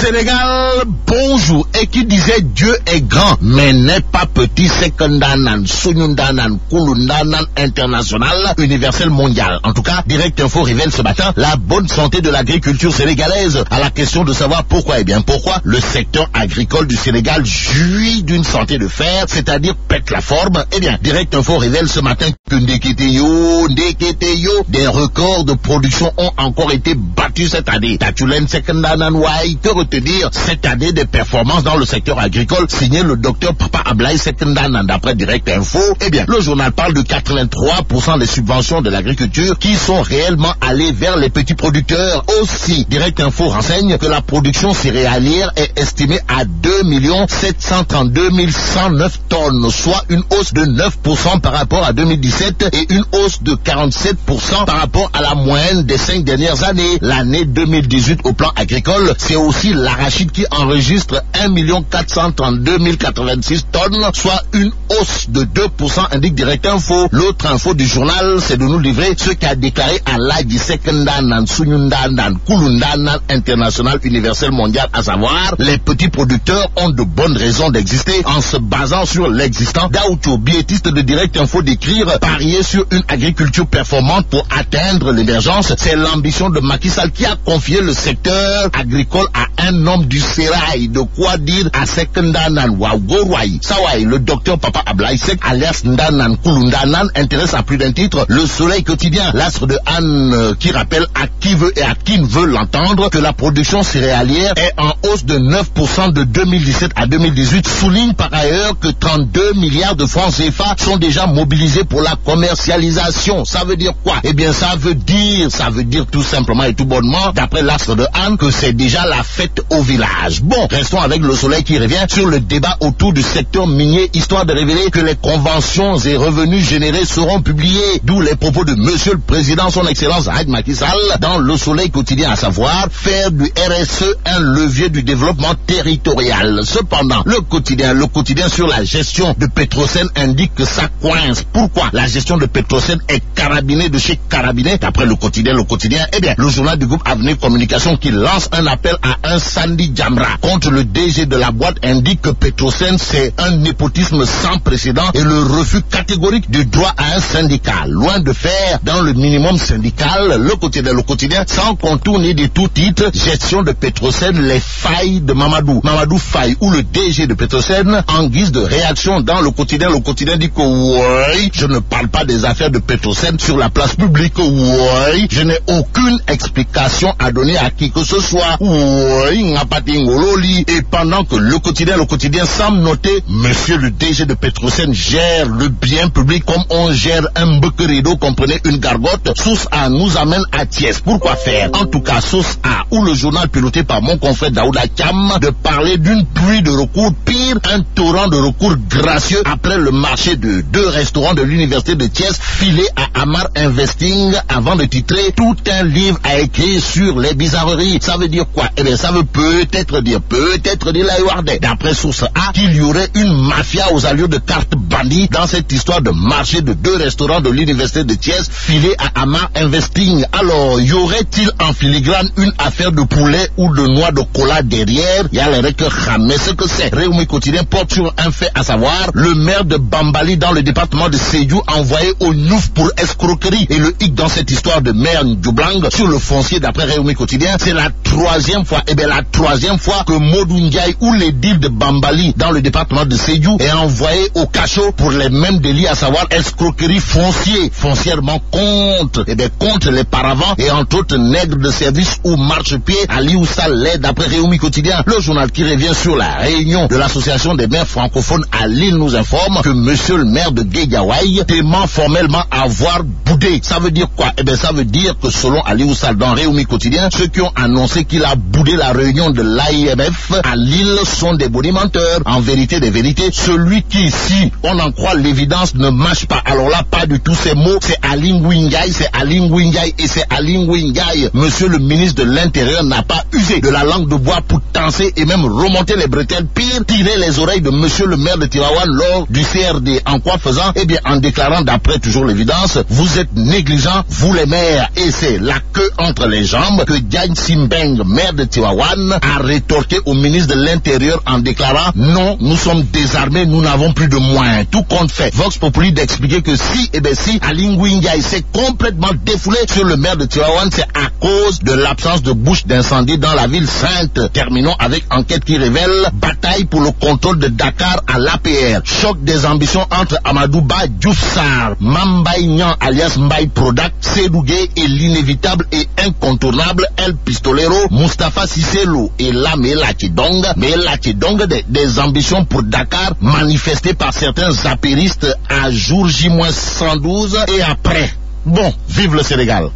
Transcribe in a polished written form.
Sénégal, bonjour. Et qui disait Dieu est grand, mais n'est pas petit, secondanan, sunyundanan, kulundanan, international, universel, mondial. En tout cas, Direct Info révèle ce matin la bonne santé de l'agriculture sénégalaise. À la question de savoir pourquoi, pourquoi le secteur agricole du Sénégal jouit d'une santé de fer, c'est-à-dire pète la forme. Direct Info révèle ce matin que Ndeketeyo, des records de production ont encore été battus cette année. Tatulen secondanan wai, que retenir cette année des performances dans le secteur agricole, signé le docteur Papa Ablaye Sekendanan. D'après Direct Info, le journal parle de 83% des subventions de l'agriculture qui sont réellement allées vers les petits producteurs. Aussi, Direct Info renseigne que la production céréalière est estimée à 2 732 109 tonnes, soit une hausse de 9% par rapport à 2017 et une hausse de 47% par rapport à la moyenne des 5 dernières années. L'année 2018 au plan agricole, c'est aussi l'arachide qui enregistre 1 432 086 tonnes, soit une hausse de 2%, indique Direct Info. L'autre info du journal, c'est de nous livrer ce qu'a déclaré Alhaji Sekendanan, Sunyundanan, Kulundanan, international, universel, mondial, à savoir, les petits producteurs ont de bonnes raisons d'exister en se basant sur l'existant. Daoucho, biétiste de Direct Info, d'écrire parier sur une agriculture performante pour atteindre l'émergence. C'est l'ambition de Macky Sall qui a confié le secteur agricole à un homme du sérail. De quoi dire à Sekendanan Wagorwai Sawai, le docteur Papa Ablaye Sek, alias Ndanan Kulundanan, intéresse à plus d'un titre Le Soleil quotidien. L'astre de Anne qui rappelle à qui veut et à qui ne veut l'entendre que la production céréalière est en hausse de 9% de 2017 à 2018. Souligne par ailleurs que 32 milliards de francs CFA sont déjà mobilisés pour la commercialisation. Ça veut dire quoi? Ça veut dire tout simplement et tout bonnement, d'après l'astre de Anne, que c'est déjà la fête au village. Bon, restons avec Le Soleil qui revient sur le débat autour du secteur minier, histoire de révéler que les conventions et revenus générés seront publiés. D'où les propos de Monsieur le Président, son Excellence Macky Sall, dans Le Soleil quotidien, à savoir faire du RSE un levier du développement territorial. Cependant, le quotidien sur la gestion de Petrosen indique que ça coince. Pourquoi? La gestion de Petrosen est carabinée de chez carabiné. D'après le quotidien, le journal du groupe Avenir Communication qui lance un appel à un Sandy Jamra contre le DG de la boîte indique que Petrosen c'est un népotisme sans précédent et le refus catégorique du droit à un syndicat. Loin de faire dans le minimum syndical, le quotidien sans contourner de tout titre, gestion de Petrosen, les failles de Mamadou Faye ou le DG de Petrosen. En guise de réaction dans le quotidien dit que oui, je ne parle pas des affaires de Petrosen sur la place publique, oui, je n'ai aucune explication à donner à qui que ce soit, oui, et pendant que le quotidien semble noter, monsieur le DG de Petrosen gère le bien public comme on gère un rideau, comprenez, une gargote. Source A nous amène à Thiès. Pourquoi faire? En tout cas, Source A, où le journal piloté par mon confrère Daouda Cham, de parler d'une pluie de recours, pire, un torrent de recours gracieux après le marché de 2 restaurants de l'université de Thiès, filé à Amar Investing, avant de titrer tout un livre à écrire sur les bizarreries. Ça veut dire quoi? Ça veut peut-être dire la Yardé. D'après Source A, qu'il y aurait une mafia aux allures de carte bandit dans cette histoire de marché de 2 restaurants de l'université de Thiès, filé à Amar Investing. Alors, y aurait-il en filigrane une affaire de poulet ou de noix de cola derrière? Il y a les que mais ce que c'est. Réumi quotidien porte sur un fait, à savoir le maire de Bambali dans le département de Sédhiou envoyé au Nouf pour escroquerie. Et le hic dans cette histoire de maire Djoublang sur le foncier, d'après Réumi quotidien, c'est la 3e fois. La 3e fois que Modou Ndiaye ou l'édile de Bambali dans le département de Sédhiou est envoyé au cachot pour les mêmes délits, à savoir escroquerie foncièrement contre les paravents et entre autres nègres de service ou marchepied à Lioussa l'aide, d'après Réumi quotidien. Le journal qui revient sur la réunion de l'association des maires francophones à Lille nous informe que monsieur le maire de Guédiawaye dément formellement avoir boudé. Ça veut dire quoi? Ça veut dire que selon Aliou Sall dans Réumi quotidien, ceux qui ont annoncé qu'il a boudé la réunion de l'AIMF à Lille sont des bonimenteurs. En vérité des vérités, celui qui, si on en croit l'évidence, ne mâche pas. Alors là, pas du tout ces mots, c'est Aline Ngouille et c'est Aline Ngouille. Monsieur le ministre de l'Intérieur n'a pas usé de la langue de bois pour tenser et même remonter les bretelles, pire, tirer les oreilles de monsieur le maire de Tivaouane lors du CRD. En quoi faisant? En déclarant d'après toujours l'évidence, vous êtes négligents, vous les maires, et c'est la queue entre les jambes que Diagne Simbeng, maire de Tivaouane, Tivaouane a rétorqué au ministre de l'Intérieur en déclarant « Non, nous sommes désarmés, nous n'avons plus de moyens. » Tout compte fait. Vox Populi d'expliquer que si Aly Ngouille Ndiaye s'est complètement défoulé sur le maire de Tivaouane, c'est à cause de l'absence de bouche d'incendie dans la ville sainte. Terminons avec enquête qui révèle bataille pour le contrôle de Dakar à l'APR. Choc des ambitions entre Amadou Ba, Diouf Sarr, Mbaye Niang alias Mbaye Prodac, Seydou Gueye et l'inévitable et incontournable El Pistolero, Moustapha Cissé Lo et là Maïla Tchedong, des ambitions pour Dakar manifestées par certains apéristes à jour J-112 et après. Bon, vive le Sénégal.